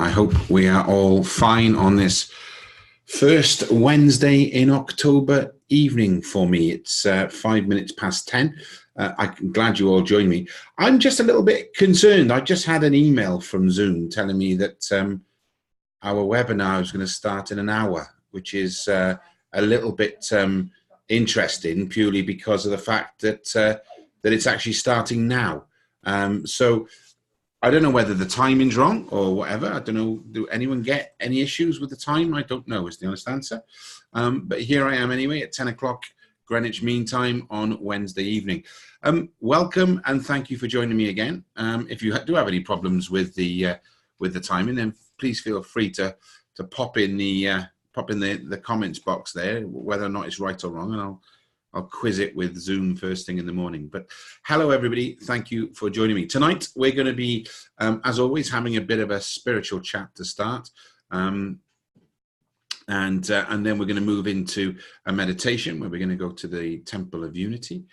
I hope we are all fine on this first Wednesday in October evening for me. It's 5 minutes past 10. I'm glad you all joined me. I'm just a little bit concerned. I just had an email from Zoom telling me that our webinar is going to start in an hour, which is a little bit interesting, purely because of the fact that that it's actually starting now. So I don't know whether the timing's wrong or whatever. I don't know. Do anyone get any issues with the time? I don't know is the honest answer. But here I am anyway at 10 o'clock Greenwich Mean Time on Wednesday evening. Welcome and thank you for joining me again. If you do have any problems with the timing, then please feel free to pop in the comments box there, whether or not it's right or wrong, and I'll quiz it with Zoom first thing in the morning. But hello, everybody. Thank you for joining me. Tonight, we're going to be, as always, having a bit of a spiritual chat to start. And then we're going to move into a meditation where we're going to go to the Temple of Unity.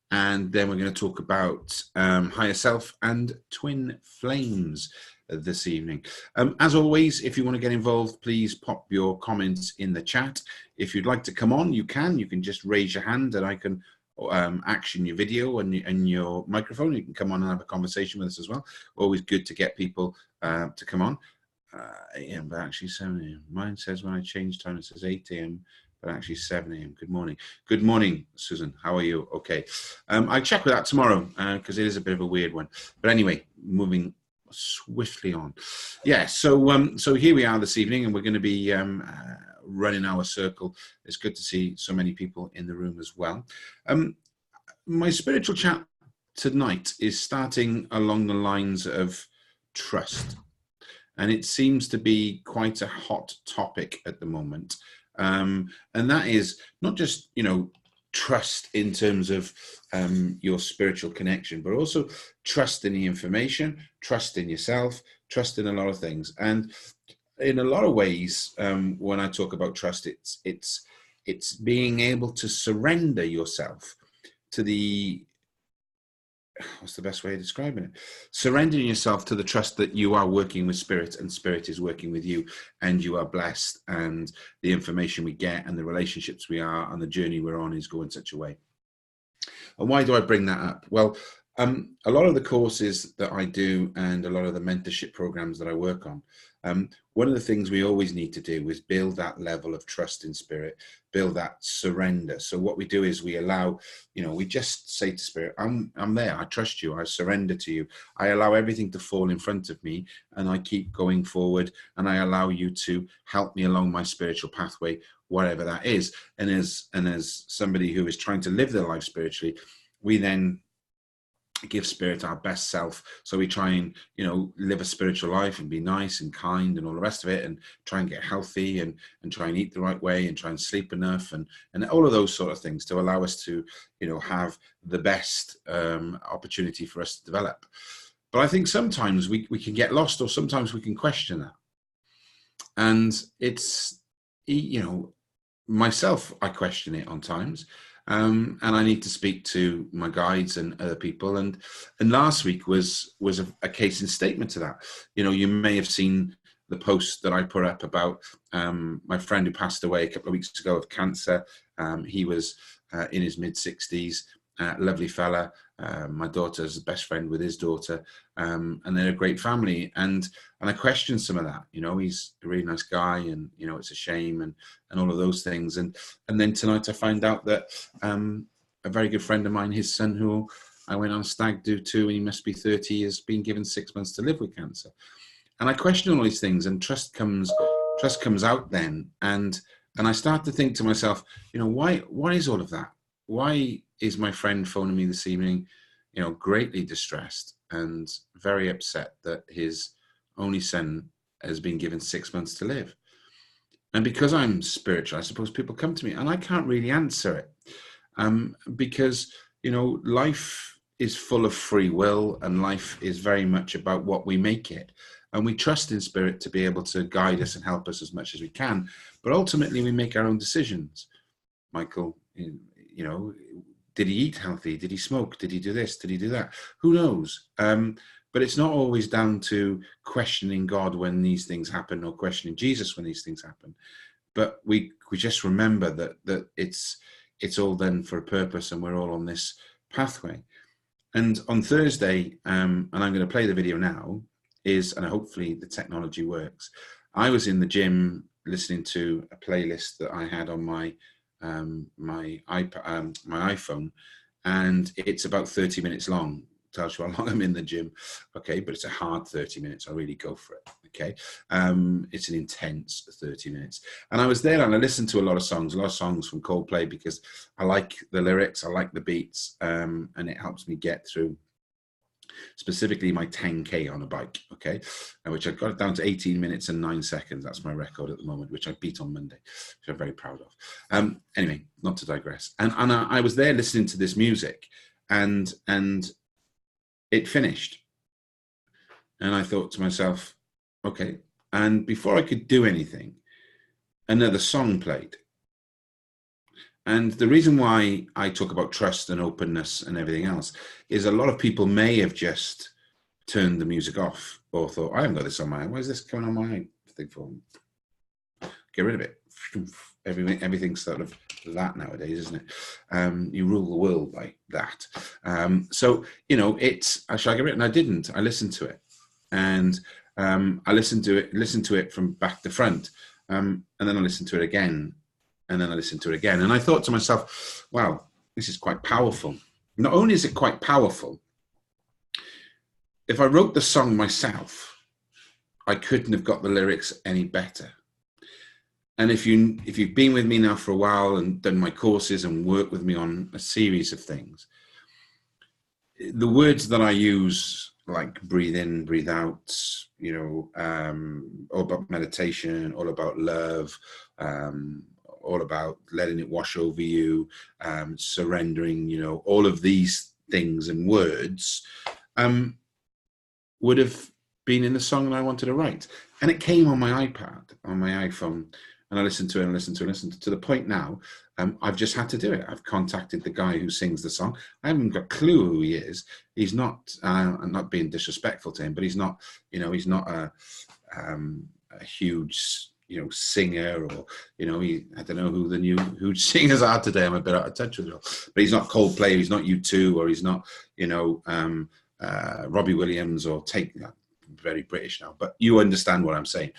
And then we're going to talk about higher self and twin flames this evening. As always, if you want to get involved, please pop your comments in the chat. If you'd like to come on, you can just raise your hand and I can action your video and your microphone. You can come on and have a conversation with us as well. Always good to get people to come on. AM, but actually 7 a.m. Mine says when I change time, it says 8 a.m., but actually 7 a.m. Good morning. Good morning, Susan. How are you? Okay. I'll check with that tomorrow because it is a bit of a weird one. But anyway, moving swiftly on. Yeah, so here we are this evening, and we're going to be running our circle. It's good to see so many people in the room as well. My spiritual chat tonight is starting along the lines of trust. And it seems to be quite a hot topic at the moment. And that is not just, trust in terms of your spiritual connection, but also trust in the information, trust in yourself, trust in a lot of things. And in a lot of ways, when I talk about trust, it's being able to surrender yourself to the, what's the best way of describing it? Surrendering yourself to the trust that you are working with spirit and spirit is working with you, and you are blessed, and the information we get and the relationships we are and the journey we're on is going such a way. And why do I bring that up? Well, a lot of the courses that I do and a lot of the mentorship programs that I work on, one of the things we always need to do is build that level of trust in spirit, build that surrender. So what we do is we allow, we just say to spirit, I'm there, I trust you, I surrender to you. I allow everything to fall in front of me and I keep going forward, and I allow you to help me along my spiritual pathway, whatever that is. And as somebody who is trying to live their life spiritually, we then give spirit our best self. So we try and, live a spiritual life and be nice and kind and all the rest of it, and try and get healthy and try and eat the right way and try and sleep enough and all of those sort of things to allow us to, have the best opportunity for us to develop. But I think sometimes we can get lost, or sometimes we can question that. And it's, myself, I question it on times. And I need to speak to my guides and other people. And last week was a case in statement to that. You may have seen the post that I put up about my friend who passed away a couple of weeks ago of cancer. He was in his mid-60s, lovely fella. My daughter's best friend with his daughter, and they're a great family. And I questioned some of that. He's a really nice guy, and it's a shame, and all of those things. And then tonight I find out that a very good friend of mine, his son, who I went on a stag do too, and he must be 30, has been given 6 months to live with cancer. And I question all these things, and trust comes out then, and I start to think to myself, why is all of that? Why is my friend phoning me this evening, greatly distressed and very upset that his only son has been given 6 months to live? And because I'm spiritual, I suppose people come to me and I can't really answer it, because, life is full of free will, and life is very much about what we make it. And we trust in spirit to be able to guide us and help us as much as we can. But ultimately, we make our own decisions. Michael, did he eat healthy? Did he smoke? Did he do this? Did he do that? Who knows? But it's not always down to questioning God when these things happen, or questioning Jesus when these things happen. But we just remember that it's all done for a purpose, and we're all on this pathway. And on Thursday, and I'm going to play the video now, and hopefully the technology works. I was in the gym listening to a playlist that I had on my iPhone, and it's about 30 minutes long. Tells you how long I'm in the gym. Okay, but it's a hard 30 minutes. I really go for it. Okay, it's an intense 30 minutes. And I was there and I listened to a lot of songs from Coldplay, because I like the lyrics, I like the beats, and it helps me get through specifically my 10K on a bike, okay, which I got it down to 18 minutes and 9 seconds. That's my record at the moment, which I beat on Monday, which I'm very proud of. Anyway, not to digress. And I was there listening to this music, and it finished. And I thought to myself, okay. And before I could do anything, another song played. And the reason why I talk about trust and openness and everything else is a lot of people may have just turned the music off, or thought, I haven't got this on my, why is this coming on my thing for? Get rid of it. Everything's sort of that nowadays, isn't it? You rule the world by that. So, you know, should I get rid of it? And I didn't. I listened to it. And I listened to it from back to front. And then I listened to it again. And then I listened to it again. And I thought to myself, wow, this is quite powerful. Not only is it quite powerful, if I wrote the song myself, I couldn't have got the lyrics any better. And if you've been with me now for a while and done my courses and worked with me on a series of things, the words that I use, like breathe in, breathe out, you know, all about meditation, all about love, all about letting it wash over you, surrendering, you know, all of these things and words would have been in the song that I wanted to write. And it came on my iPad, on my iPhone, and I listened to it and listened to it and listened to the point now, I've just had to do it. I've contacted the guy who sings the song. I haven't got a clue who he is. He's not, I'm not being disrespectful to him, but he's not, you know, he's not a huge, you know, singer, or, you know, I don't know who the new huge singers are today. I'm a bit out of touch with it all. But he's not Coldplay, he's not U2, or he's not, you know, Robbie Williams, or very British now, but you understand what I'm saying.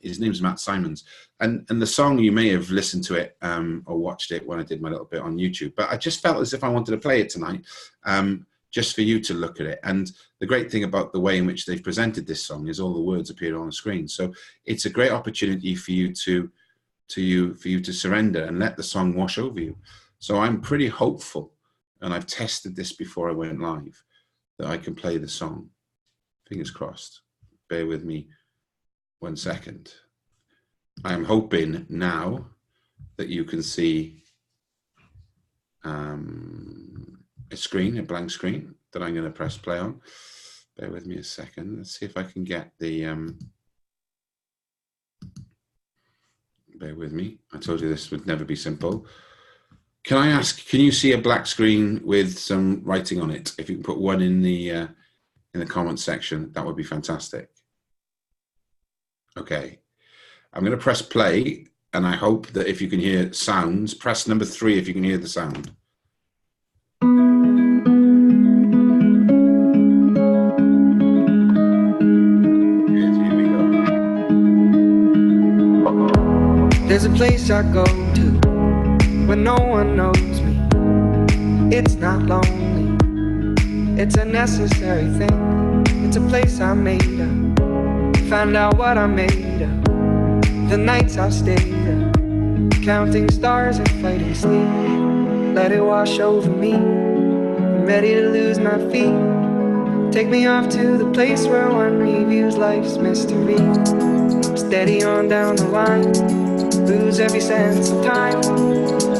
His name's Matt Simons, and the song, you may have listened to it or watched it when I did my little bit on YouTube, but I just felt as if I wanted to play it tonight, just for you to look at it. And the great thing about the way in which they've presented this song is all the words appear on the screen, so it's a great opportunity for you to surrender and let the song wash over you. So I'm pretty hopeful, and I've tested this before I went live, that I can play the song. Fingers crossed. Bear with me 1 second. I'm hoping now that you can see a screen, a blank screen, that I'm going to press play on. Bear with me a second. Let's see if I can get the... bear with me. I told you this would never be simple. Can I ask, can you see a black screen with some writing on it? If you can put one in the comment section, that would be fantastic. Okay, I'm going to press play, and I hope that if you can hear sounds, press number 3 if you can hear the sound. Here we go. There's a place I go to where no one knows me. It's not lonely, it's a necessary thing. It's a place I made up, find out what I made up. The nights I've stayed up, counting stars and fighting sleep. Let it wash over me, I'm ready to lose my feet. Take me off to the place where one reviews life's mystery. Steady on down the line, lose every sense of time.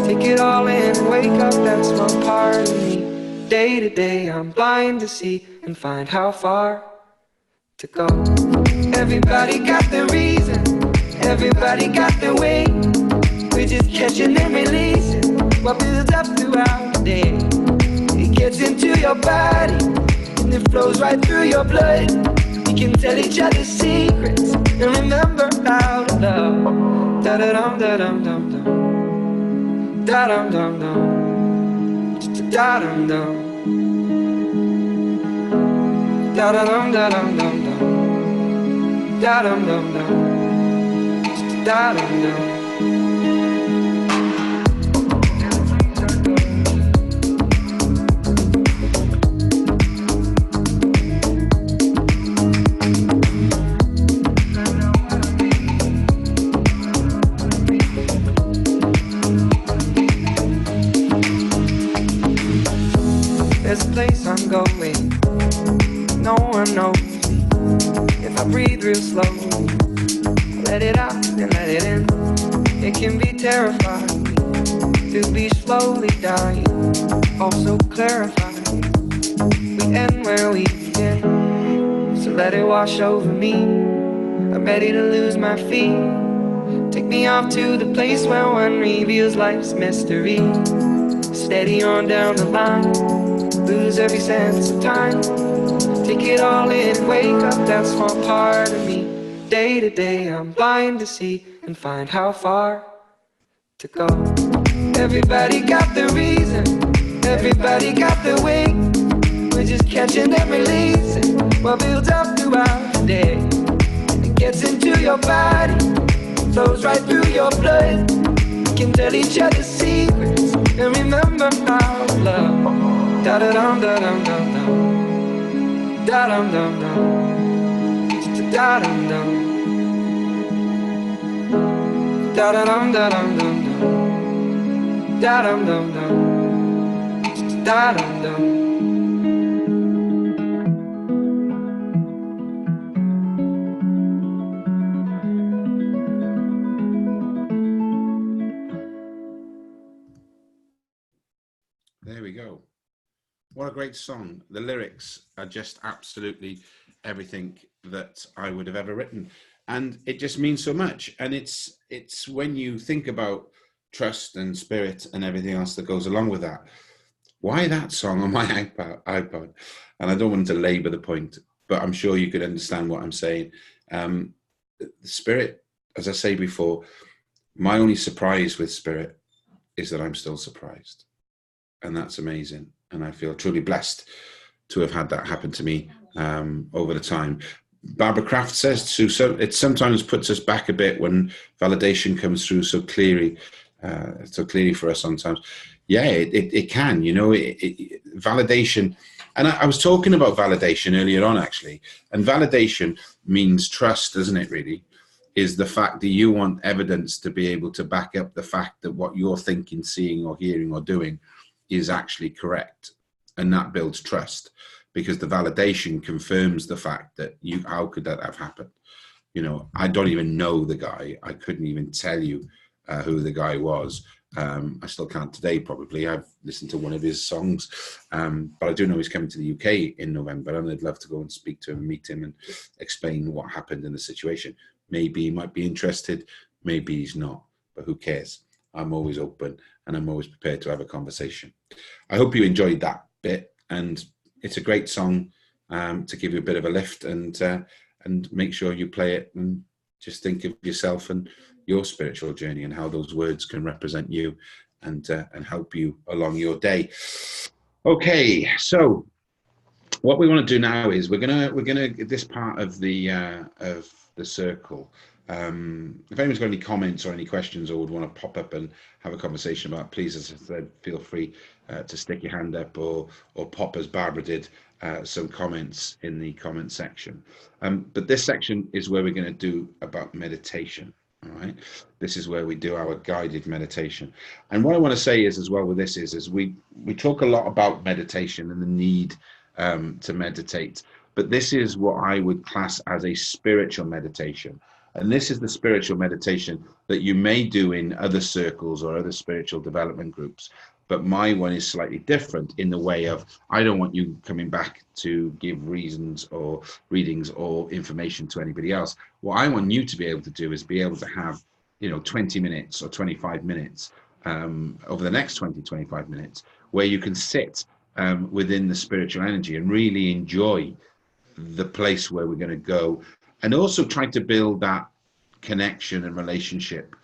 Take it all in and wake up, that's one part of me. Day to day I'm blind to see and find how far to go. Everybody got their reason, everybody got their way. We're just catching and releasing what builds up throughout the day. It gets into your body, and it flows right through your blood. We can tell each other secrets and remember how to love. Da da dum da dum dum dum, da dum dum dum, da dum dum, da da dum da dum dum dum, da dum dum dum, da dum dum. There's a place I'm going, no one knows me. If I breathe real slowly, let it out and let it in. It can be terrifying to be slowly dying, also clarifying. We end where we begin, so let it wash over me. I'm ready to lose my feet. Take me off to the place where one reveals life's mystery. Steady on down the line, lose every sense of time. Take it all in and wake up that small part of me. Day to day I'm blind to see and find how far to go. Everybody got the reason, everybody got the way. We're just catching and releasing what builds up throughout the day. It gets into your body, flows right through your blood. We can tell each other secrets and remember how to love. Da da dum da dum dum dum, da dum dum dum, da dum dum, da da dum da dum dum dum, da dum dum dum, da dum dum. There we go. What a great song. The lyrics are just absolutely everything that I would have ever written. And it just means so much. And it's when you think about trust and spirit and everything else that goes along with that, why that song on my iPod? And I don't want to labor the point, but I'm sure you could understand what I'm saying. The spirit, as I say before, my only surprise with spirit is that I'm still surprised. And that's amazing. And I feel truly blessed to have had that happen to me over the time. Barbara Kraft says so it sometimes puts us back a bit when validation comes through so clearly for us sometimes. Yeah, it can, you know, validation. And I was talking about validation earlier on, actually. And validation means trust, doesn't it, really? Is the fact that you want evidence to be able to back up the fact that what you're thinking, seeing, or hearing, or doing is actually correct. And that builds trust, because the validation confirms the fact that how could that have happened? You know, I don't even know the guy. I couldn't even tell you who the guy was. I still can't today, probably. I've listened to one of his songs, but I do know he's coming to the UK in November, and I'd love to go and speak to him, meet him, and explain what happened in the situation. Maybe he might be interested, maybe he's not, but who cares? I'm always open, and I'm always prepared to have a conversation. I hope you enjoyed that bit, and it's a great song to give you a bit of a lift, and make sure you play it and just think of yourself and your spiritual journey and how those words can represent you and help you along your day. Okay, so what we want to do now is we're gonna this part of the circle. If anyone's got any comments or any questions or would want to pop up and have a conversation about it, please, as I said, feel free to stick your hand up or pop, as Barbara did, some comments in the comment section. But this section is where we're going to do about meditation. All right, this is where we do our guided meditation. And what I want to say is, as well, with this is we talk a lot about meditation and the need to meditate, but this is what I would class as a spiritual meditation. And this is the spiritual meditation that you may do in other circles or other spiritual development groups. But my one is slightly different in the way of, I don't want you coming back to give reasons or readings or information to anybody else. What I want you to be able to do is be able to have, 20 minutes or 25 minutes over the next 25 minutes where you can sit within the spiritual energy and really enjoy the place where we're going to go, and also try to build that connection and relationship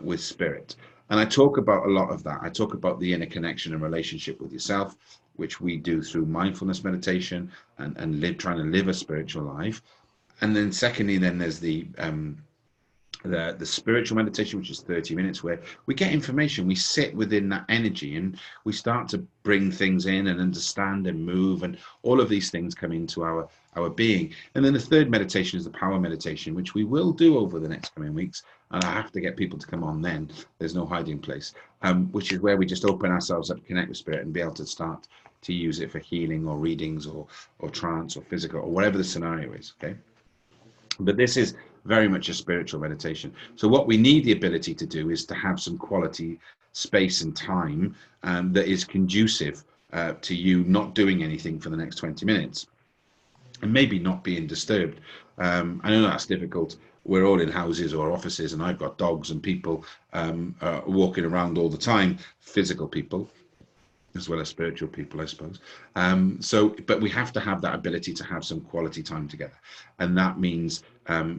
with spirit. And I talk about a lot of that. I talk about the inner connection and relationship with yourself, which we do through mindfulness meditation and trying to live a spiritual life. And then secondly, then there's the spiritual meditation, which is 30 minutes, where we get information, we sit within that energy and we start to bring things in and understand and move, and all of these things come into our being. And then the third meditation is the power meditation, which we will do over the next coming weeks, and I have to get people to come on then. There's no hiding place, which is where we just open ourselves up, connect with spirit, and be able to start to use it for healing or readings or trance or physical or whatever the scenario is. Okay, but this is very much a spiritual meditation. So what we need the ability to do is to have some quality space and time that is conducive to you not doing anything for the next 20 minutes and maybe not being disturbed. I know that's difficult. We're all in houses or offices, and I've got dogs and people walking around all the time, physical people as well as spiritual people, I suppose. But we have to have that ability to have some quality time together. And that means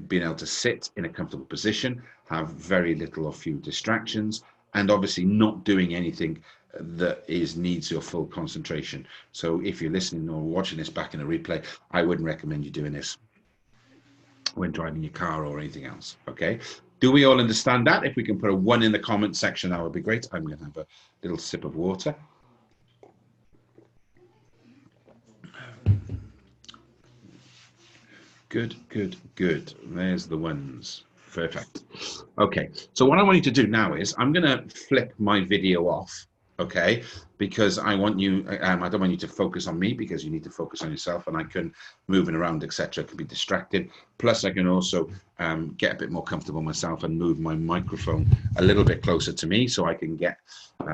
being able to sit in a comfortable position, have very little or few distractions, and obviously not doing anything that needs your full concentration. So if you're listening or watching this back in a replay, I wouldn't recommend you doing this when driving your car or anything else. Okay, do we all understand that? If we can put a 1 in the comment section, that would be great. I'm going to have a little sip of water. Good, good, good. There's the ones. Perfect. Okay, so what I want you to do now is I'm going to flip my video off, okay? Because I want you, I don't want you to focus on me, because you need to focus on yourself, and I can, moving around, etc., can be distracted. Plus, I can also get a bit more comfortable myself and move my microphone a little bit closer to me, so I can get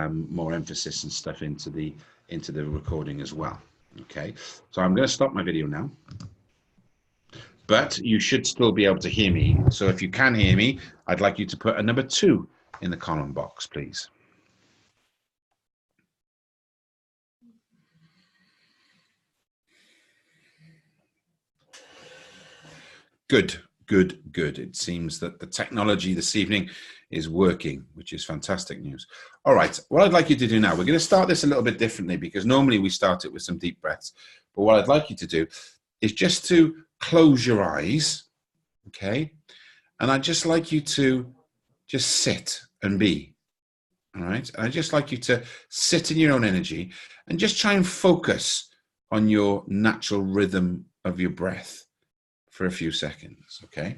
more emphasis and stuff into the recording as well. Okay, so I'm going to stop my video now. But you should still be able to hear me. So if you can hear me, I'd like you to put a number 2 in the comment box, please. Good, good, good. It seems that the technology this evening is working, which is fantastic news. All right, what I'd like you to do now, we're going to start this a little bit differently, because normally we start it with some deep breaths. But what I'd like you to do is just to close your eyes, okay? And I'd just like you to just sit and be, all right? And I'd just like you to sit in your own energy and just try and focus on your natural rhythm of your breath for a few seconds, okay?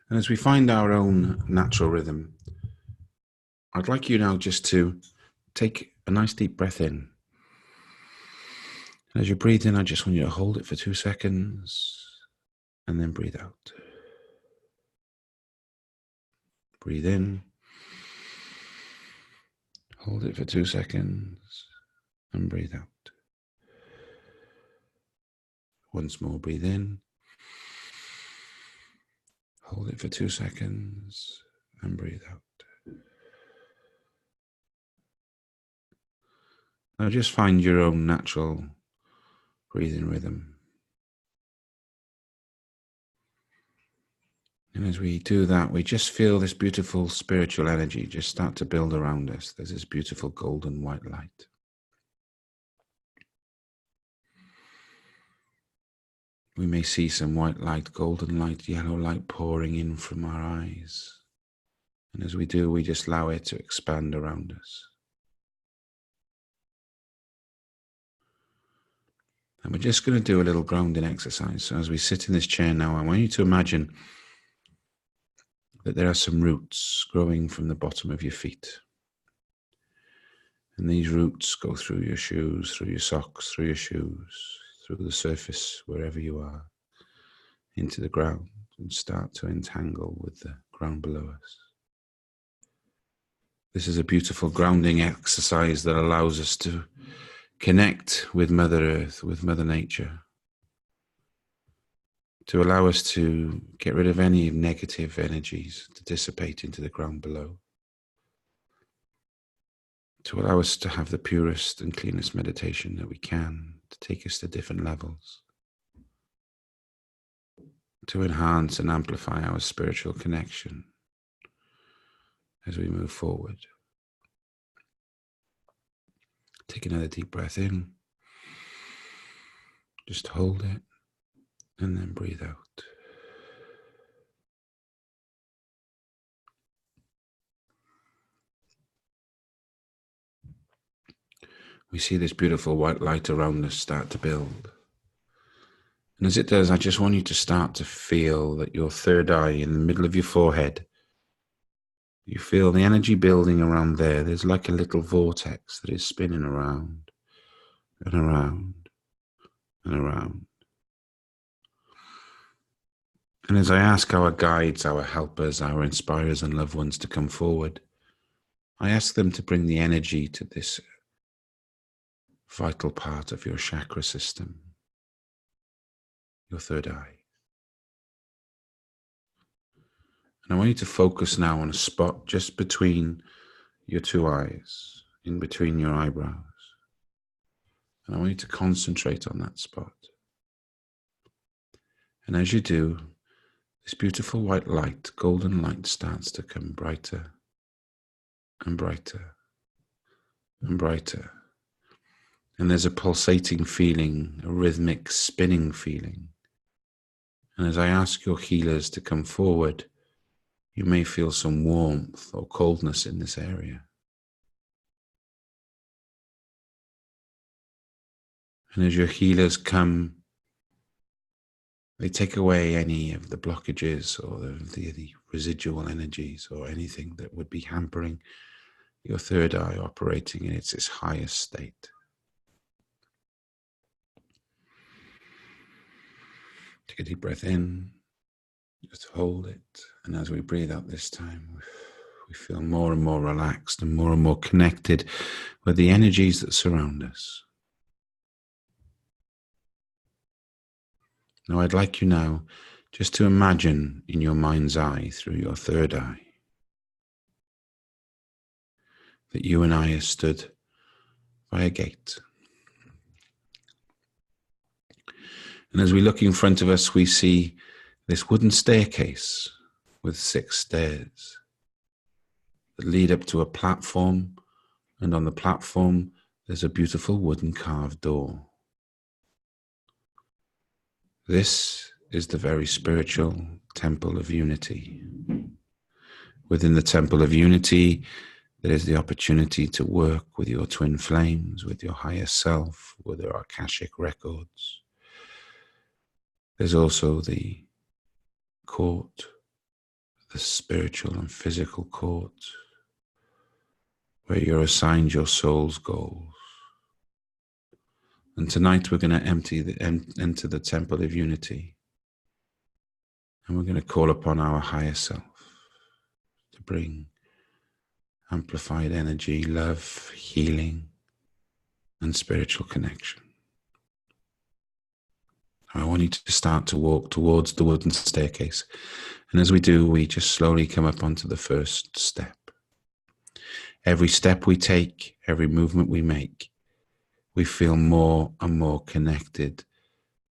And as we find our own natural rhythm, I'd like you now just to take a nice deep breath in. And as you breathe in, I just want you to hold it for 2 seconds and then breathe out. Breathe in, hold it for 2 seconds and breathe out. Once more, breathe in, hold it for 2 seconds and breathe out. Now just find your own natural breathing rhythm. And as we do that, we just feel this beautiful spiritual energy just start to build around us. There's this beautiful golden white light. We may see some white light, golden light, yellow light pouring in from our eyes. And as we do, we just allow it to expand around us. And we're just going to do a little grounding exercise. So as we sit in this chair now, I want you to imagine that there are some roots growing from the bottom of your feet. And these roots go through your shoes, through your socks, through your shoes, through the surface, wherever you are, into the ground, and start to entangle with the ground below us. This is a beautiful grounding exercise that allows us to connect with Mother Earth, with Mother Nature, to allow us to get rid of any negative energies to dissipate into the ground below, to allow us to have the purest and cleanest meditation that we can, to take us to different levels, to enhance and amplify our spiritual connection as we move forward. Take another deep breath in, just hold it, and then breathe out. We see this beautiful white light around us start to build. And as it does, I just want you to start to feel that your third eye in the middle of your forehead, you feel the energy building around there. There's like a little vortex that is spinning around and around and around. And as I ask our guides, our helpers, our inspirers and loved ones to come forward, I ask them to bring the energy to this vital part of your chakra system, your third eye. And I want you to focus now on a spot just between your two eyes, in between your eyebrows. And I want you to concentrate on that spot. And as you do, this beautiful white light, golden light, starts to come brighter and brighter and brighter. And there's a pulsating feeling, a rhythmic spinning feeling. And as I ask your healers to come forward, you may feel some warmth or coldness in this area. And as your healers come, they take away any of the blockages or the residual energies or anything that would be hampering your third eye operating in its highest state. Take a deep breath in, just hold it. And as we breathe out this time, we feel more and more relaxed and more connected with the energies that surround us. Now I'd like you now just to imagine in your mind's eye, through your third eye, that you and I are stood by a gate. And as we look in front of us, we see this wooden staircase with 6 stairs that lead up to a platform, and on the platform there's a beautiful wooden carved door. This is the very spiritual Temple of Unity. Within the Temple of Unity, there is the opportunity to work with your twin flames, with your higher self, with your Akashic records. There's also the court, the spiritual and physical court, where you're assigned your soul's goals. And tonight we're going to enter the Temple of Unity. And we're going to call upon our higher self to bring amplified energy, love, healing, and spiritual connection. I want you to start to walk towards the wooden staircase. And as we do, we just slowly come up onto the first step. Every step we take, every movement we make, we feel more and more connected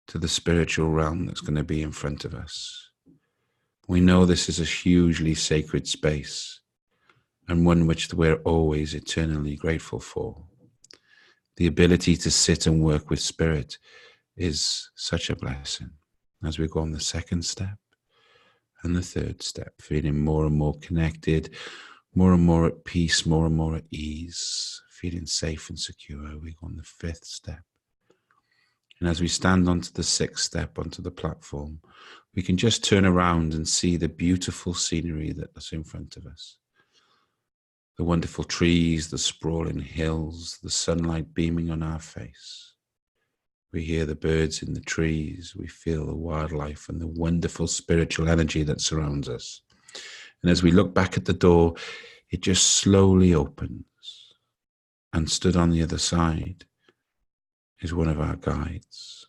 to the spiritual realm that's going to be in front of us. We know this is a hugely sacred space, and one which we're always eternally grateful for. The ability to sit and work with spirit is such a blessing. As we go on the second step and the third step, feeling more and more connected, more and more at peace, more and more at ease, feeling safe and secure, we go on the 5th step. And as we stand onto the 6th step, onto the platform, we can just turn around and see the beautiful scenery that's in front of us. The wonderful trees, the sprawling hills, the sunlight beaming on our face. We hear the birds in the trees, we feel the wildlife and the wonderful spiritual energy that surrounds us. And as we look back at the door, it just slowly opens, and stood on the other side is one of our guides,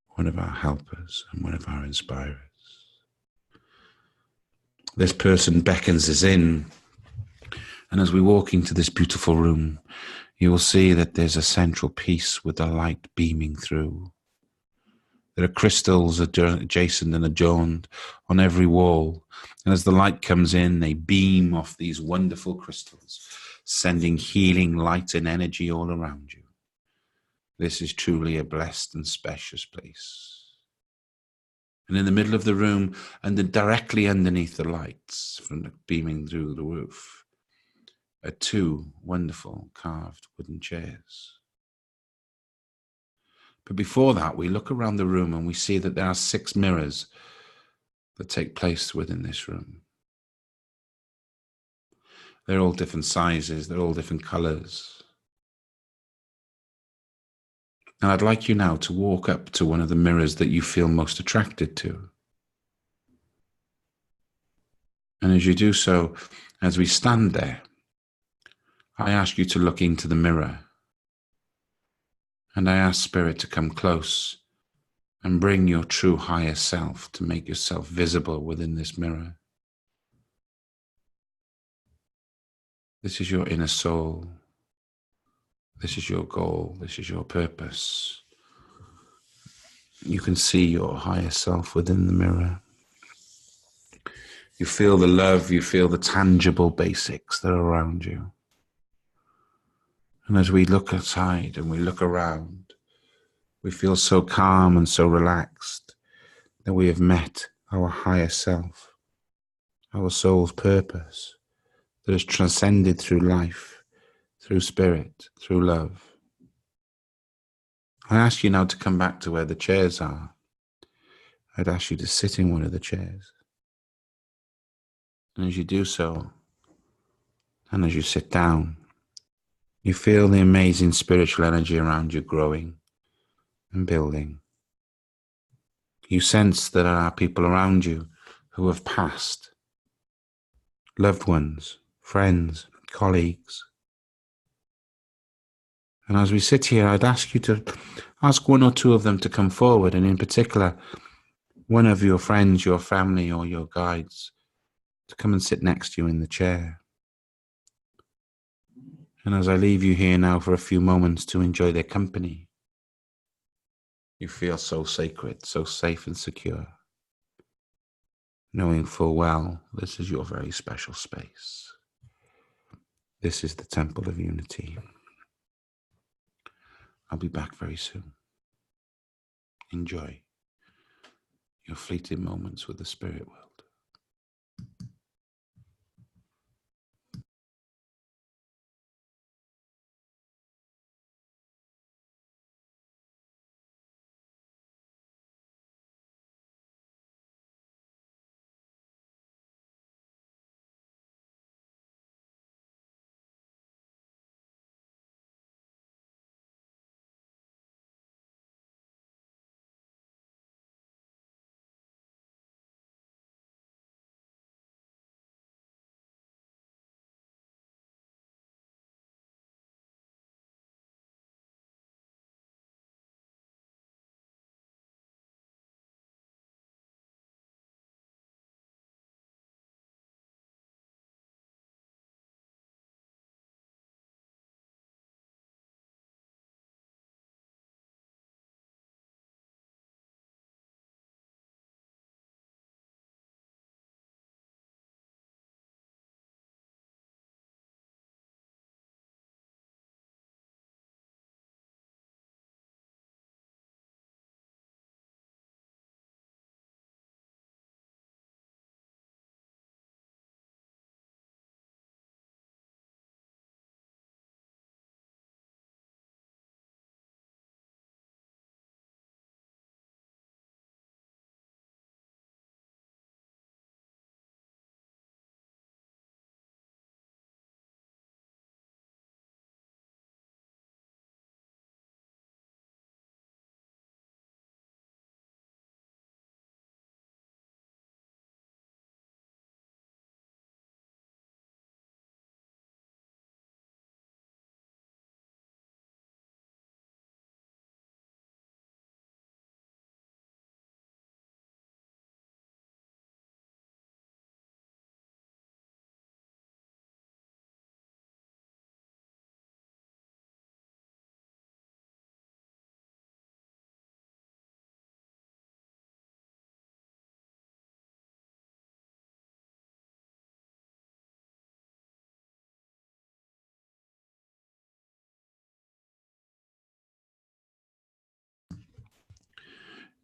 one of our helpers, and one of our inspirers. This person beckons us in, and as we walk into this beautiful room, you will see that there's a central piece with the light beaming through. There are crystals adjacent and adjoined on every wall, and as the light comes in, they beam off these wonderful crystals, sending healing light and energy all around you. This is truly a blessed and spacious place. And in the middle of the room, and directly underneath the lights from the beaming through the roof, are two wonderful carved wooden chairs. But before that, we look around the room and we see that there are 6 mirrors that take place within this room. They're all different sizes, they're all different colors. And I'd like you now to walk up to one of the mirrors that you feel most attracted to. And as you do so, as we stand there, I ask you to look into the mirror. And I ask Spirit to come close and bring your true higher self to make yourself visible within this mirror. This is your inner soul. This is your goal. This is your purpose. You can see your higher self within the mirror. You feel the love, you feel the tangible basics that are around you. And as we look outside and we look around, we feel so calm and so relaxed that we have met our higher self, our soul's purpose that has transcended through life, through spirit, through love. I ask you now to come back to where the chairs are. I'd ask you to sit in one of the chairs. And as you do so, and as you sit down, you feel the amazing spiritual energy around you growing and building. You sense that there are people around you who have passed, loved ones, friends, colleagues. And as we sit here, I'd ask you to ask one or two of them to come forward, and in particular, one of your friends, your family, or your guides to come and sit next to you in the chair. And as I leave you here now for a few moments to enjoy their company, you feel so sacred, so safe and secure, knowing full well this is your very special space. This is the Temple of Unity. I'll be back very soon. Enjoy your fleeting moments with the spirit world.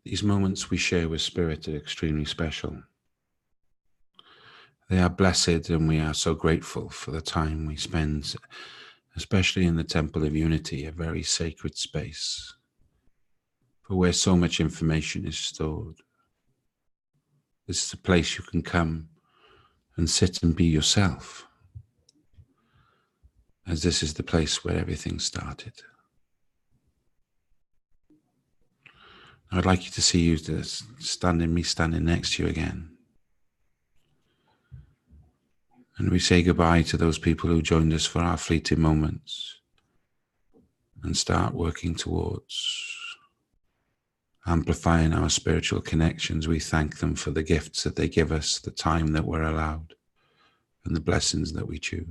These moments we share with Spirit are extremely special. They are blessed, and we are so grateful for the time we spend, especially in the Temple of Unity, a very sacred space, for where so much information is stored. This is a place you can come and sit and be yourself, as this is the place where everything started. I'd like you to see you standing next to you again. And we say goodbye to those people who joined us for our fleeting moments and start working towards amplifying our spiritual connections. We thank them for the gifts that they give us, the time that we're allowed, and the blessings that we choose.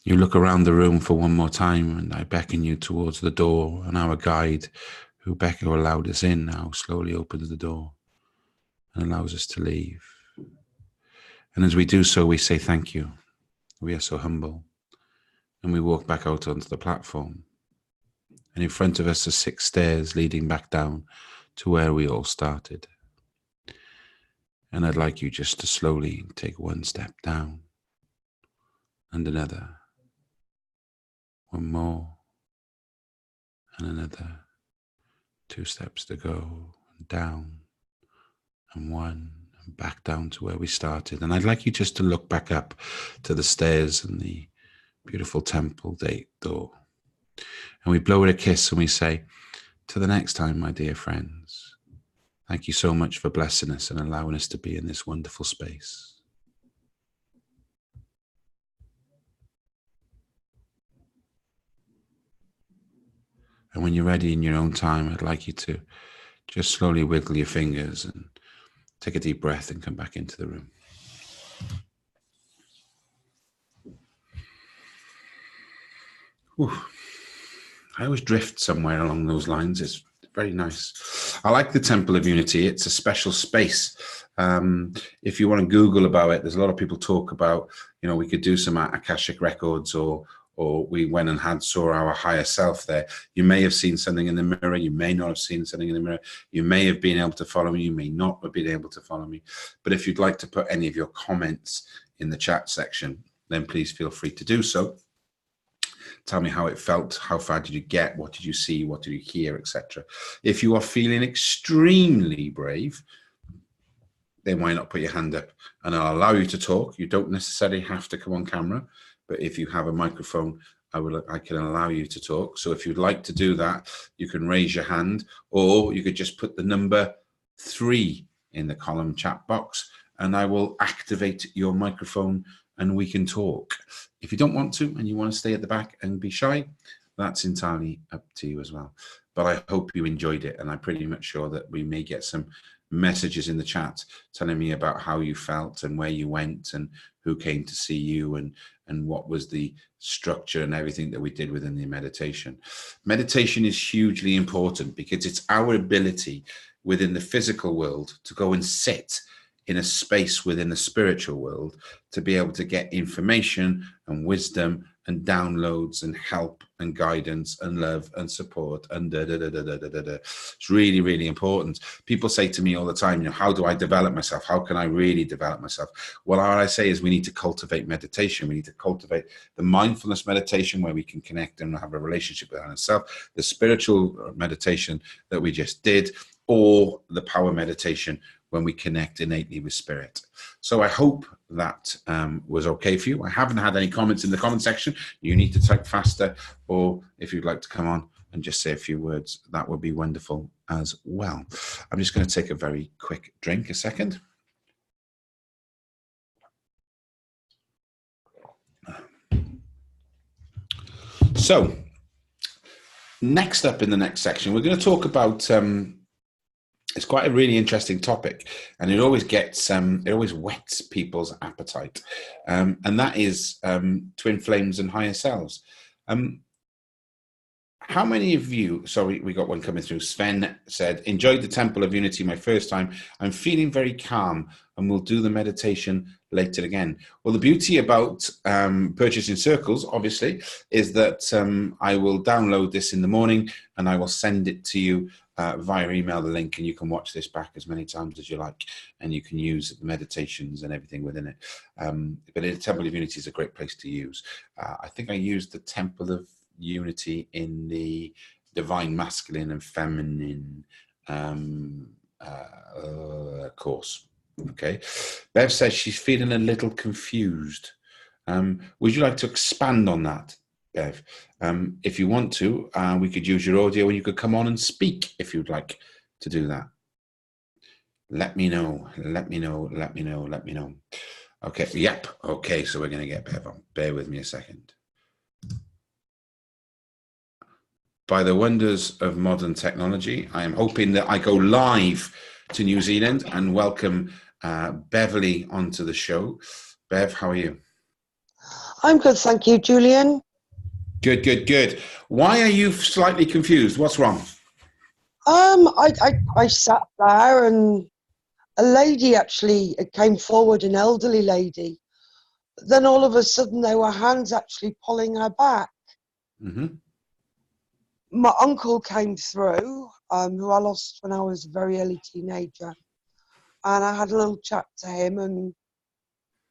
You look around the room for one more time, and I beckon you towards the door, and our guide, who allowed us in, now slowly opens the door and allows us to leave. And as we do so, we say thank you. We are so humble. And we walk back out onto the platform. And in front of us are 6 stairs leading back down to where we all started. And I'd like you just to slowly take one step down and another. One more and another. 2 steps to go, and down, and one, and back down to where we started. And I'd like you just to look back up to the stairs and the beautiful temple door. And we blow it a kiss and we say, to the next time, my dear friends, thank you so much for blessing us and allowing us to be in this wonderful space. And when you're ready in your own time, I'd like you to just slowly wiggle your fingers and take a deep breath and come back into the room. Whew. I always drift somewhere along those lines. It's very nice. I like the Temple of Unity. It's a special space. If you want to Google about it, there's a lot of people talk about, we could do some Akashic records, or we went and saw our higher self there. You may have seen something in the mirror. You may not have seen something in the mirror. You may have been able to follow me. You may not have been able to follow me. But if you'd like to put any of your comments in the chat section, then please feel free to do so. Tell me how it felt. How far did you get? What did you see? What did you hear, etc. If you are feeling extremely brave, then why not put your hand up? And I'll allow you to talk. You don't necessarily have to come on camera. But if you have a microphone, I can allow you to talk. So if you'd like to do that, you can raise your hand, or you could just put the number 3 in the column chat box, and I will activate your microphone and we can talk. If you don't want to and you want to stay at the back and be shy, that's entirely up to you as well. But I hope you enjoyed it, and I'm pretty much sure that we may get some messages in the chat telling me about how you felt and where you went and who came to see you and what was the structure and everything that we did within the meditation. Meditation is hugely important because it's our ability within the physical world to go and sit in a space within the spiritual world to be able to get information and wisdom and downloads and help and guidance and love and support and It's really, really important. People say to me all the time, how do I develop myself? How can I really develop myself? Well, all I say is we need to cultivate meditation. We need to cultivate the mindfulness meditation where we can connect and have a relationship with ourselves, the spiritual meditation that we just did, or the power meditation when we connect innately with spirit. So I hope that was okay for you. I haven't had any comments in the comment section. You need to type faster, or if you'd like to come on and just say a few words, that would be wonderful as well. I'm just going to take a very quick drink, a second. So next up in the next section, we're going to talk about it's quite a really interesting topic, and it always gets it always whets people's appetite, and that is twin flames and higher selves. How many of you, sorry, we got one coming through. Sven said, enjoyed the Temple of Unity my first time. I'm feeling very calm and will do the meditation later again. Well, the beauty about purchasing circles, obviously, is that I will download this in the morning and I will send it to you via email, the link, and you can watch this back as many times as you like, and you can use the meditations and everything within it. But the Temple of Unity is a great place to use. I think I used the Temple of Unity in the Divine Masculine and Feminine course. Okay. Bev says she's feeling a little confused. Would you like to expand on that, Bev? If you want to, we could use your audio and you could come on and speak if you'd like to do that. Let me know. Let me know. Let me know. Let me know. Okay. Yep. Okay. So we're going to get Bev on. Bear with me a second. By the wonders of modern technology, I am hoping that I go live to New Zealand and welcome Beverly onto the show. Bev, how are you? I'm good, thank you, Julian. Good, good, good. Why are you slightly confused? What's wrong? I sat there and a lady actually came forward, an elderly lady. Then all of a sudden there were hands actually pulling her back. Mm-hmm. My uncle came through, who I lost when I was a very early teenager. And I had a little chat to him and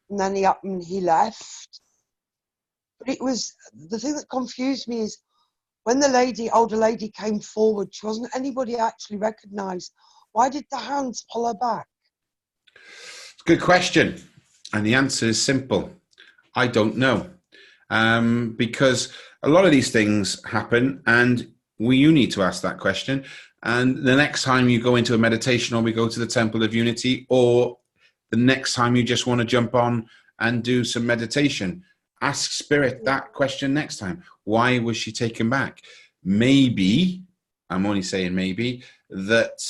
then he up and he left. But it was, the thing that confused me is when the older lady came forward, she wasn't anybody actually recognised. Why did the hands pull her back? It's a good question. And the answer is simple. I don't know. Because a lot of these things happen and you need to ask that question. And the next time you go into a meditation or we go to the Temple of Unity, or the next time you just want to jump on and do some meditation, ask Spirit that question next time. Why was she taken back? Maybe, I'm only saying maybe, that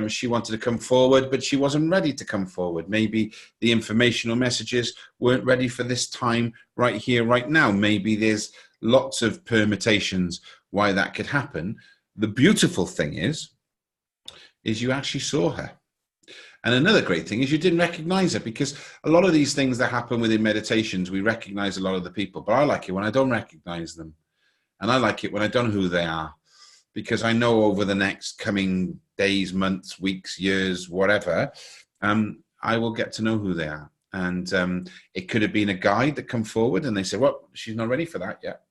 she wanted to come forward, but she wasn't ready to come forward. Maybe the informational messages weren't ready for this time right here, right now. Maybe there's lots of permutations why that could happen. The beautiful thing is you actually saw her. And another great thing is you didn't recognize her, because a lot of these things that happen within meditations, we recognize a lot of the people, but I like it when I don't recognize them. And I like it when I don't know who they are, because I know over the next coming days, months, weeks, years, whatever, I will get to know who they are. And it could have been a guide that come forward and they say, well, she's not ready for that yet.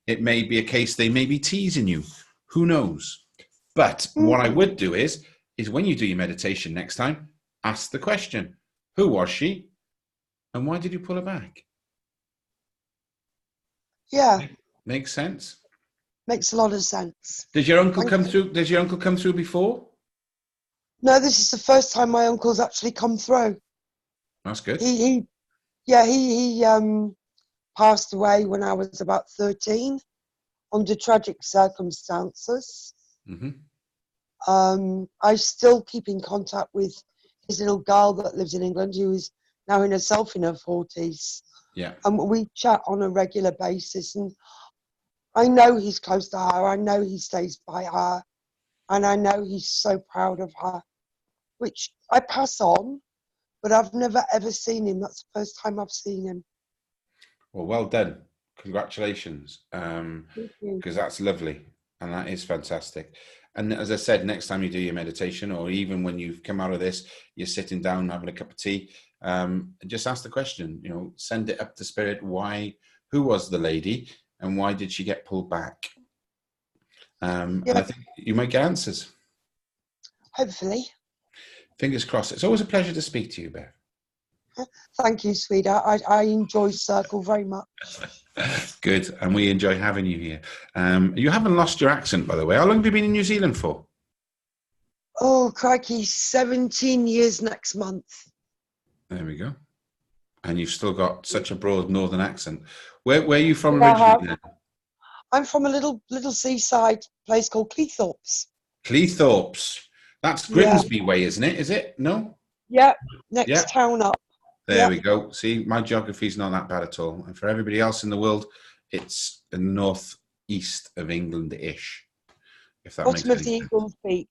It may be a case they may be teasing you. Who knows? But what I would do is when you do your meditation next time, ask the question, who was she? And why did you pull her back? Yeah. Makes sense? Makes a lot of sense. Did your uncle come through? Did your uncle come through before? No, this is the first time my uncle's actually come through. That's good. He passed away when I was about 13 under tragic circumstances. Mm-hmm. I still keep in contact with his little girl that lives in England, who is now in herself in her 40s. Yeah. And we chat on a regular basis, and I know he's close to her. I know he stays by her, and I know he's so proud of her, which I pass on, but I've never ever seen him. That's the first time I've seen him. Well done. Congratulations. Because that's lovely. And that is fantastic. And as I said, next time you do your meditation, or even when you've come out of this, you're sitting down having a cup of tea, just ask the question, send it up to Spirit. Who was the lady and why did she get pulled back? And I think you might get answers. Hopefully. Fingers crossed. It's always a pleasure to speak to you, Bev. Thank you, sweetheart. I enjoy Circle very much. Good, and we enjoy having you here. You haven't lost your accent, by the way. How long have you been in New Zealand for? Oh, crikey, 17 years next month. There we go. And you've still got such a broad northern accent. Where are you from originally then? I'm from a little seaside place called Cleethorpes. Cleethorpes. That's Grimsby way, isn't it? Is it? No? Yeah, next town up. There we go. See, my geography's not that bad at all. And for everybody else in the world, it's the northeast of England-ish. If that makes sense. Bottom of the Eagle's Beak.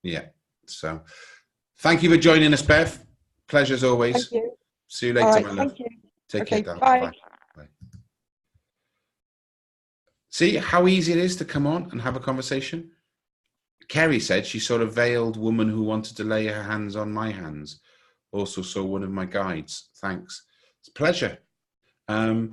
Yeah. So, thank you for joining us, Bev. Pleasure as always. Thank you. See you All later, right, my love. thank you. Take Okay, care, darling. bye. Bye. Bye. See how easy it is to come on and have a conversation? Kerry said she saw a veiled woman who wanted to lay her hands on my hands. Also saw one of my guides. Thanks. It's a pleasure. I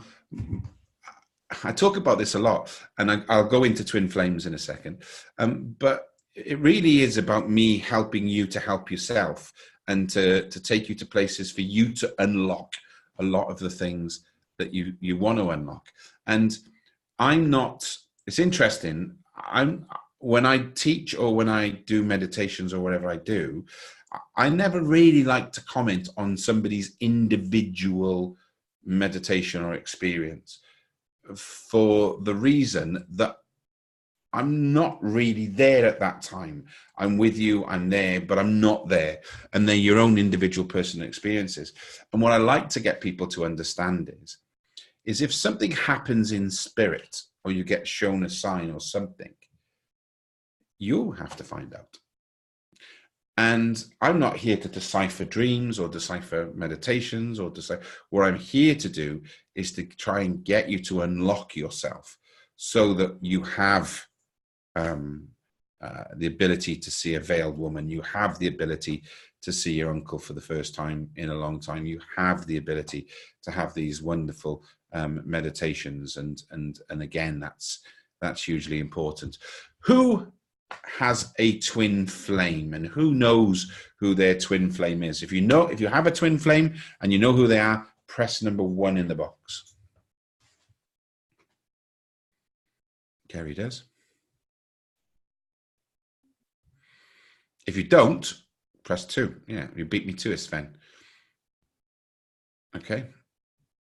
talk about this a lot, and I'll go into twin flames in a second. But it really is about me helping you to help yourself and to take you to places for you to unlock a lot of the things that you want to unlock. And I'm not, it's interesting, when I teach or when I do meditations or whatever I do, I never really like to comment on somebody's individual meditation or experience, for the reason that I'm not really there at that time. I'm with you, I'm there, but I'm not there. And they're your own individual personal experiences. And what I like to get people to understand is if something happens in spirit or you get shown a sign or something, you have to find out. And I'm not here to decipher dreams or decipher meditations or decipher. What I'm here to do is to try and get you to unlock yourself so that you have the ability to see a veiled woman. You have the ability to see your uncle for the first time in a long time. You have the ability to have these wonderful meditations. And again, that's hugely important. Who has a twin flame, and who knows who their twin flame is? If you have a twin flame and you know who they are, press number 1 in the box. Kerry does. If you don't, press 2. Yeah, you beat me to it, Sven. Okay,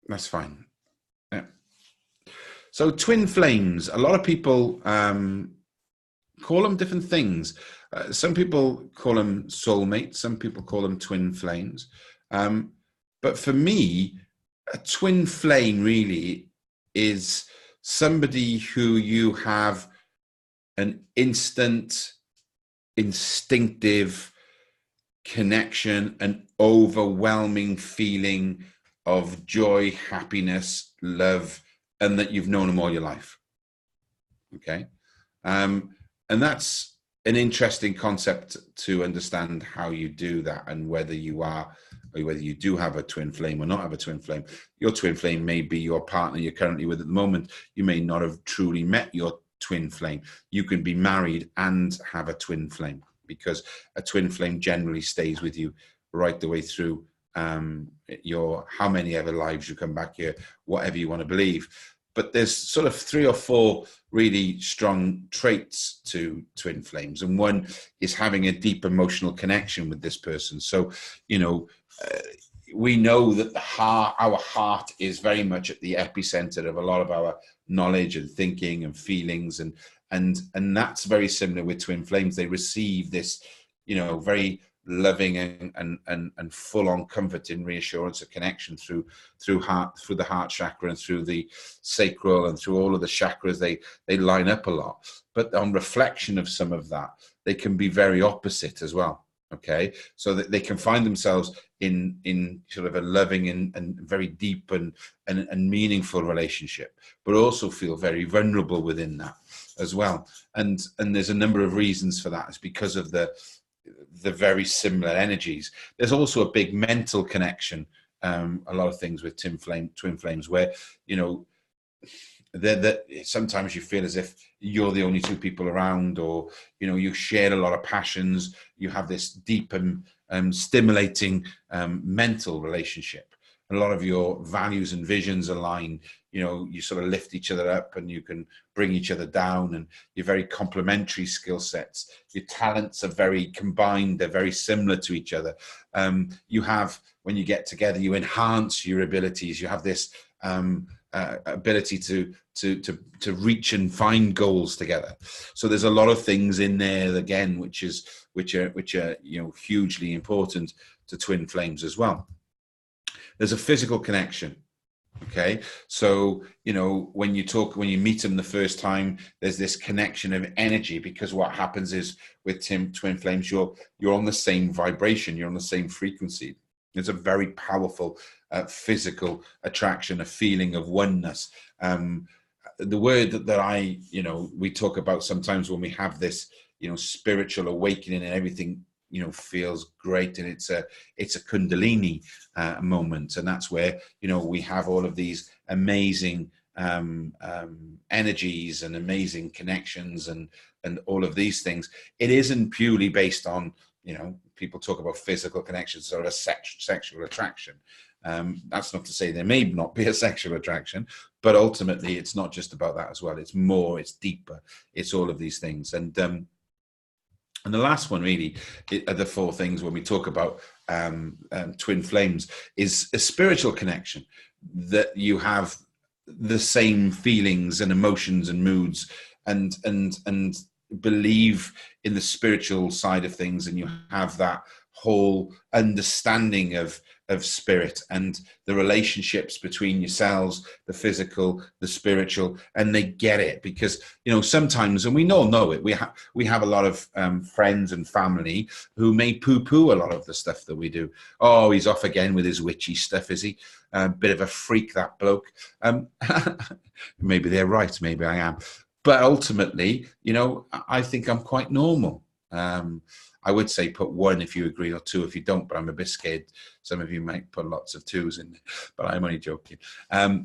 that's fine. Yeah. So twin flames, a lot of people call them different things. Some people call them soulmates. Some people call them twin flames. But for me, a twin flame really is somebody who you have an instant, instinctive connection, an overwhelming feeling of joy, happiness, love, and that you've known them all your life. Okay. And that's an interesting concept to understand how you do that, and whether you do have a twin flame or not have a twin flame. Your twin flame may be your partner you're currently with at the moment. You may not have truly met your twin flame. You can be married and have a twin flame, because a twin flame generally stays with you right the way through your how many ever lives you come back here, whatever you want to believe. But there's sort of 3 or 4 really strong traits to twin flames. And one is having a deep emotional connection with this person. So, we know that our heart is very much at the epicenter of a lot of our knowledge and thinking and feelings. And that's very similar with twin flames. They receive this, very loving and full-on comforting reassurance of connection through the heart chakra and through the sacral and through all of the chakras. They line up a lot, but on reflection of some of that, they can be very opposite as well. Okay, so that they can find themselves in sort of a loving and very deep and meaningful relationship, but also feel very vulnerable within that as well. And there's a number of reasons for that. It's because of the very similar energies. There's also a big mental connection. A lot of things with twin flames, where that sometimes you feel as if you're the only 2 people around, or you share a lot of passions. You have this deep and stimulating mental relationship. A lot of your values and visions align. You sort of lift each other up, and you can bring each other down, and you're very complementary skill sets. Your talents are very combined. They're very similar to each other. You have, when you get together, you enhance your abilities. You have this ability to reach and find goals together. So there's a lot of things in there again, which are hugely important to twin flames as well. There's a physical connection. Okay, so when you meet them the first time, there's this connection of energy, because what happens is with twin flames, you're on the same vibration, you're on the same frequency. It's a very powerful physical attraction, a feeling of oneness. The word that I, we talk about sometimes when we have this, spiritual awakening and everything, feels great, and it's a kundalini moment, and that's where we have all of these amazing energies and amazing connections and all of these things. It isn't purely based on, people talk about physical connections or a sexual attraction. That's not to say there may not be a sexual attraction, but ultimately it's not just about that as well. It's more, it's deeper, it's all of these things. And the last one really are the four things when we talk about twin flames is a spiritual connection, that you have the same feelings and emotions and moods and believe in the spiritual side of things, and you have that whole understanding of spirit and the relationships between yourselves, the physical, the spiritual, and they get it. Because sometimes, and we all know it, we have a lot of friends and family who may poo-poo a lot of the stuff that we do. Oh, he's off again with his witchy stuff, is he? A bit of a freak, that bloke. Maybe they're right, maybe I am, but ultimately, I think I'm quite normal. I would say put 1 if you agree, or 2 if you don't, but I'm a bit scared. Some of you might put lots of 2s in, but I'm only joking.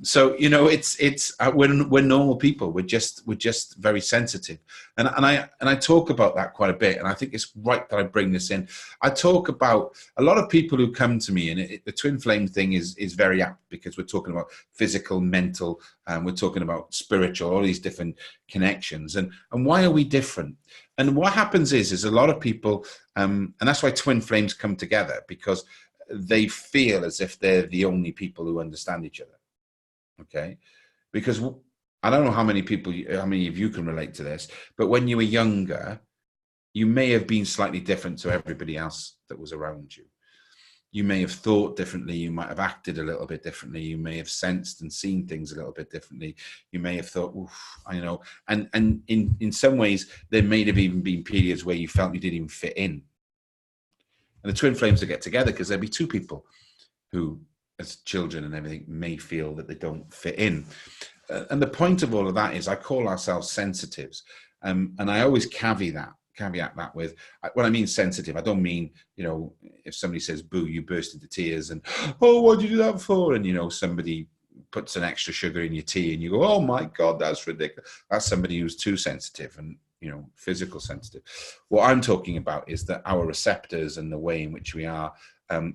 So it's we're normal people. We're just very sensitive, and I talk about that quite a bit. And I think it's right that I bring this in. I talk about a lot of people who come to me, and the twin flame thing is very apt, because we're talking about physical, mental, and we're talking about spiritual, all these different connections, and why are we different? And what happens is a lot of people, and that's why twin flames come together, because they feel as if they're the only people who understand each other. Okay? Because I don't know how many of you can relate to this, but when you were younger, you may have been slightly different to everybody else that was around you. You may have thought differently. You might have acted a little bit differently. You may have sensed and seen things a little bit differently. You may have thought, oof, and in some ways, there may have even been periods where you felt you didn't even fit in. And the twin flames will get together because there'll be 2 people who, as children and everything, may feel that they don't fit in. And the point of all of that is I call ourselves sensitives. And I always caveat that with, when I mean sensitive, I don't mean, if somebody says boo, you burst into tears and, oh, what did you do that for? And, somebody puts an extra sugar in your tea and you go, oh my God, that's ridiculous. That's somebody who's too sensitive and, physical sensitive. What I'm talking about is that our receptors and the way in which we are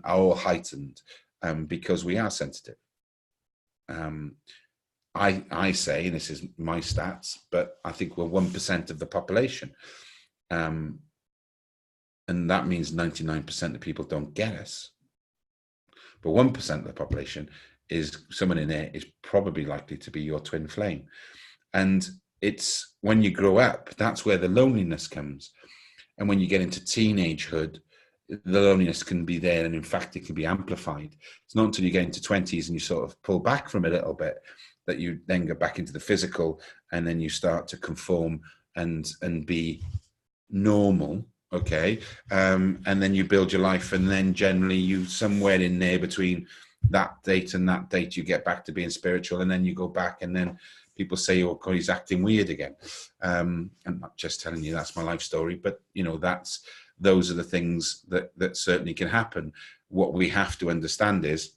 all heightened because we are sensitive. I say, and this is my stats, but I think we're 1% of the population. And that means 99% of people don't get us. But 1% of the population is someone in there is probably likely to be your twin flame. And it's when you grow up, that's where the loneliness comes. And when you get into teenagehood, the loneliness can be there. And in fact, it can be amplified. It's not until you get into 20s and you sort of pull back from it a little bit that you then go back into the physical, and then you start to conform and be normal, okay, and then you build your life, and then generally you somewhere in there between that date and that date you get back to being spiritual, and then you go back, and then people say, oh God, he's acting weird again. I'm not just telling you that's my life story, but those are the things that certainly can happen. What we have to understand is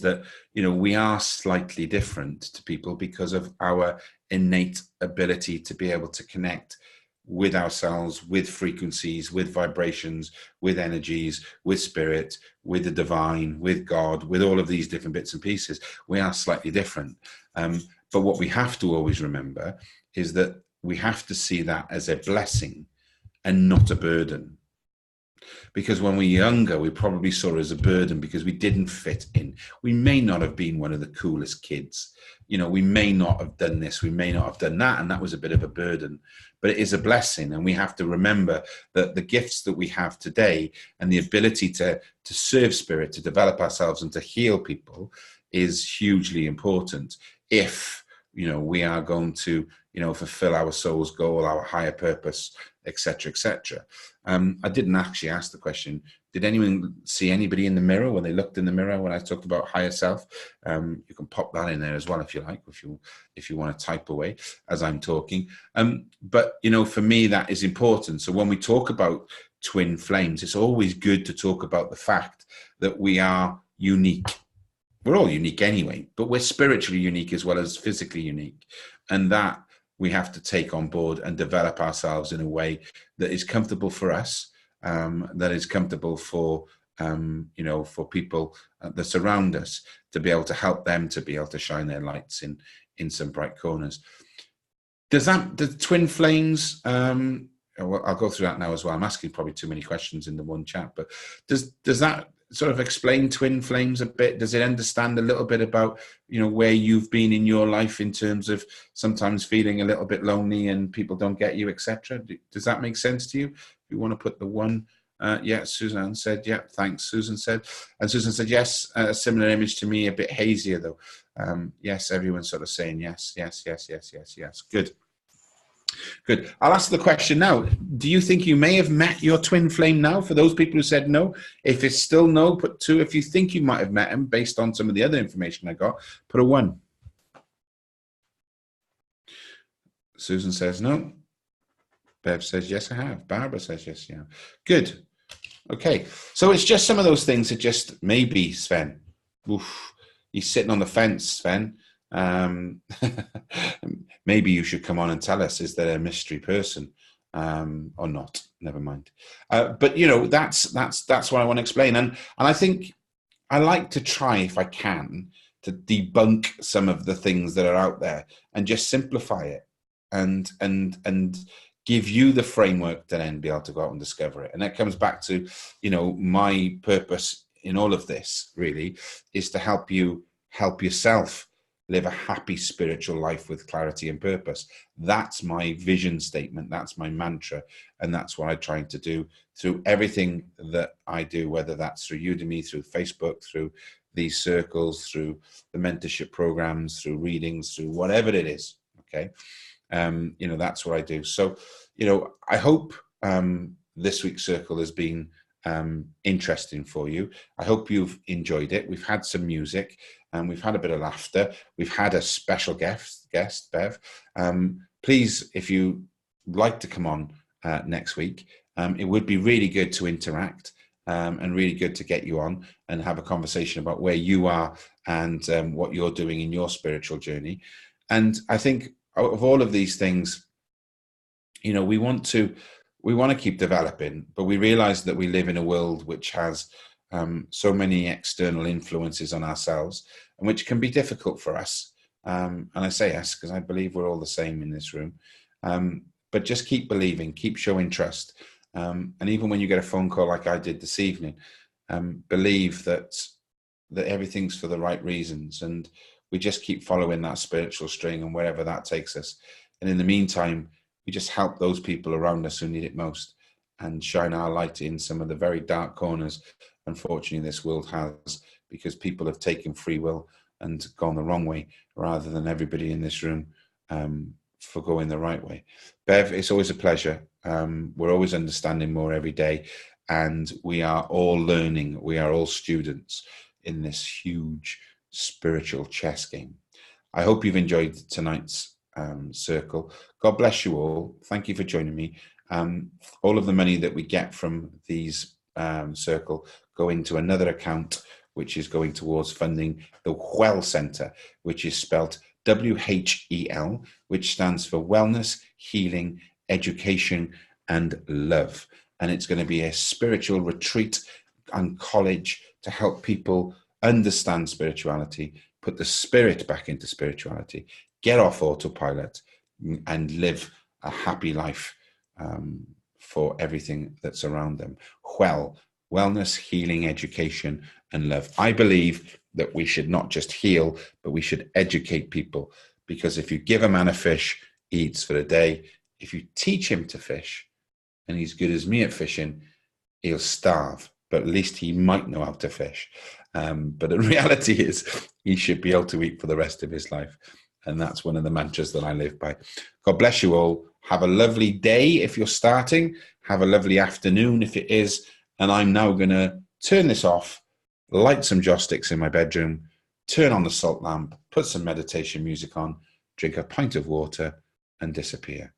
that we are slightly different to people because of our innate ability to be able to connect with ourselves, with frequencies, with vibrations, with energies, with spirit, with the divine, with God, with all of these different bits and pieces. We are slightly different. But what we have to always remember is that we have to see that as a blessing and not a burden. Because when we're younger, we probably saw it as a burden because we didn't fit in. We may not have been one of the coolest kids. We may not have done this, we may not have done that, and that was a bit of a burden. But it is a blessing, and we have to remember that the gifts that we have today and the ability to serve spirit, to develop ourselves and to heal people is hugely important if, we are going to, fulfill our soul's goal, our higher purpose, etc., etc. I didn't actually ask the question, Did anyone see anybody in the mirror when they looked in the mirror when I talked about higher self? You can pop that in there as well if you like, if you want to type away as I'm talking. But, you know, for me, that is important. So when we talk about twin flames, it's always good to talk about the fact that we are unique. We're all unique anyway, but we're spiritually unique as well as physically unique. And that we have to take on board and develop ourselves in a way that is comfortable for us, that is comfortable for, you know, for people that surround us, to be able to help them to be able to shine their lights in some bright corners. The twin flames, well, I'll go through that now as well. I'm asking probably too many questions in the one chat, but does that sort of explain twin flames a bit? Does it understand a little bit about, you know, where you've been in your life in terms of sometimes feeling a little bit lonely and people don't get you, etc.? Does that make sense to you? If you want to put the one, yeah, Suzanne said, yeah, thanks, Susan said. And Susan said, yes, a similar image to me, a bit hazier though. Yes, everyone's sort of saying yes, yes, yes, yes, yes, yes. Good. Good. I'll ask the question now. Do you think you may have met your twin flame now? For those people who said no, if it's still no, put 2. If you think you might have met him based on some of the other information I got, put a 1. Susan says no. Bev says yes, I have. Barbara says yes, yeah. Good. Okay. So it's just some of those things that just maybe, Sven. Oof. He's sitting on the fence, Sven. Maybe you should come on and tell us, is there a mystery person or not? Never mind. But you know, that's what I want to explain, and I think I like to try, if I can, to debunk some of the things that are out there and just simplify it and give you the framework to then be able to go out and discover it. And that comes back to, you know, my purpose in all of this really is to help you help yourself live a happy spiritual life with clarity and purpose. That's my vision statement. That's my mantra. And that's what I'm trying to do through everything that I do, whether that's through Udemy, through Facebook, through these circles, through the mentorship programs, through readings, through whatever it is. Okay. You know, that's what I do. So, you know, I hope this week's circle has been interesting for you. I hope you've enjoyed it. We've had some music and we've had a bit of laughter. We've had a special guest, Bev. Please, if you like to come on next week, it would be really good to interact and really good to get you on and have a conversation about where you are and what you're doing in your spiritual journey. And I think of all of these things, you know, we want to keep developing, but we realize that we live in a world which has so many external influences on ourselves, and which can be difficult for us. And I say us because I believe we're all the same in this room. But just keep believing, keep showing trust. And even when you get a phone call like I did this evening, believe that everything's for the right reasons. And we just keep following that spiritual string and wherever that takes us. And in the meantime, we just help those people around us who need it most and shine our light in some of the very dark corners, unfortunately, this world has, because people have taken free will and gone the wrong way rather than everybody in this room for going the right way. Bev, it's always a pleasure. We're always understanding more every day, and we are all learning. We are all students in this huge spiritual chess game. I hope you've enjoyed tonight's circle. God bless you all. Thank you for joining me. All of the money that we get from these circle go into another account, which is going towards funding the WHEL Centre, which is spelt WHEL, which stands for Wellness, Healing, Education and Love. And it's going to be a spiritual retreat and college to help people understand spirituality, put the spirit back into spirituality, get off autopilot and live a happy life for everything that's around them. WHEL, Wellness, Healing, Education and Love. I believe that we should not just heal, but we should educate people, because if you give a man a fish, he eats for a day. If you teach him to fish and he's good as me at fishing, he'll starve, but at least he might know how to fish. But the reality is he should be able to eat for the rest of his life. And that's one of the mantras that I live by. God bless you all. Have a lovely day if you're starting. Have a lovely afternoon if it is. And I'm now going to turn this off, light some joss sticks in my bedroom, turn on the salt lamp, put some meditation music on, drink a pint of water, and disappear.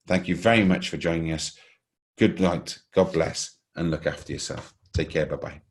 Thank you very much for joining us. Good night. God bless, and look after yourself. Take care. Bye-bye.